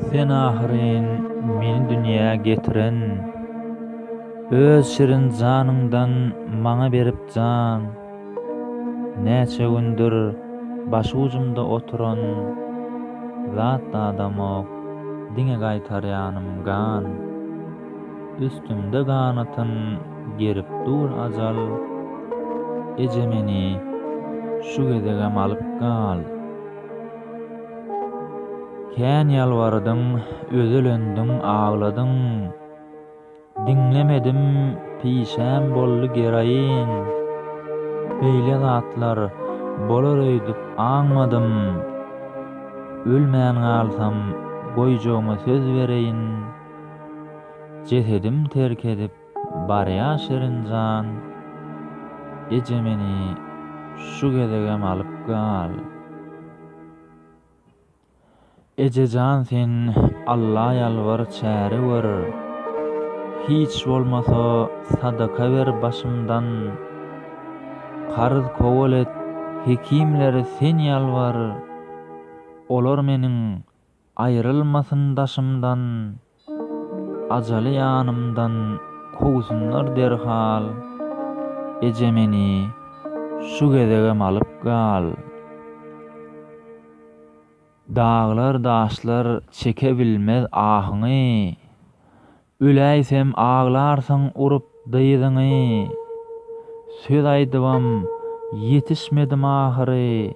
Sen ahiryn meni dünýäge getiren, öz şirin janyňdan maňa berip jan. Näçe gündür baş ucumda oturan, zat adamok diňe gaýtarýanym gan. Üstümde ganatyn gerip dur ajal, eje meni şu gezegem alyp gal. Kän ýalbardyň, özelendin, agladyň. Diňlemedim, pişäm boldy geraýyn. Beýle zatlar bolar öýdüp aňmadym. Ölmän galsam, goýjagma söz bereýin. Cesedim terk edip barýa şirin jan. Eje meni şu gezegem alyp gal. Ejejan sen Allah ýalvar çäre ber. Hiç bolmasa sadaka ber başymdan. Qarz kowal et, hekimleri sen ýalvar. Olar meniň aýrylmasyn daşymdan. Ajaly ýanymdan kowsunlar derhal. Eje meni şu gezegem alyp gal. Dağlar daşlar çeke bilmez ahyňy. Üläýsem aglarsaň urup dyýdyňy. Söz aýdybam ýetişmedim ahyry.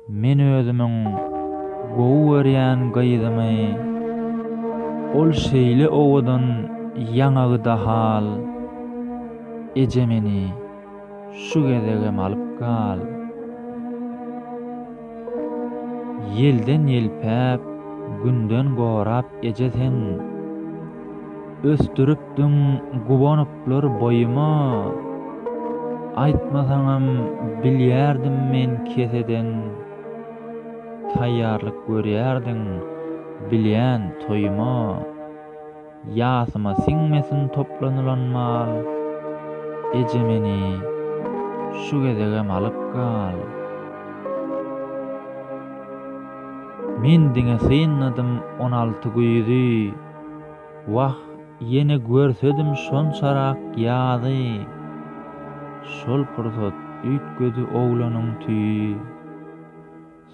Men özümiň gowy berýän gyýdymy. Ol şeýle owadan ýanagy dahal. Eje meni şu gezegem alyp gal. Yelden yelpäp, günden gorap ejesen. Östürüpdüň gubanyplar boýuma. Aýtmasaňam bilýärdim men keseden. Taýýarlyk görýärdiň bilýän toýuma. Ýasyma siňmesin toplanylan mal. Eje meni şu gezegem alyp gal. Men diňe sığynadym 16 güýdi. Wah ýene görsedim şonçarak ýazy. Şol pursat üýtgedi oglanyň tüýi.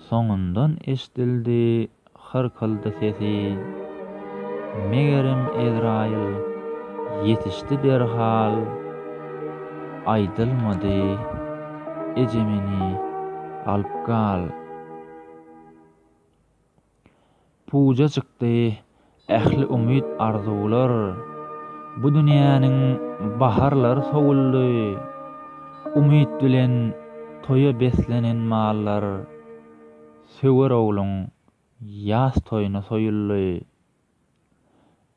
Soňundan eşdildi hyrkyldy sesi. Megerim Ezrail ýetişdi derhal. Aýdylmady, eje meni alyp gal. Puja çykdy, ähli umyt arzuwlar. Bu dünýäniň baharlary sowuldy. Umyt bilen toýa beslenen mallar. Söwer ogluň ýaz toýuna soýuldy.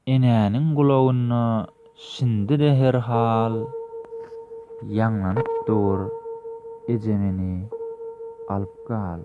Enäniň gulagyna şindi de herhal. Ýanlanyp dur, eje meni alyp gal.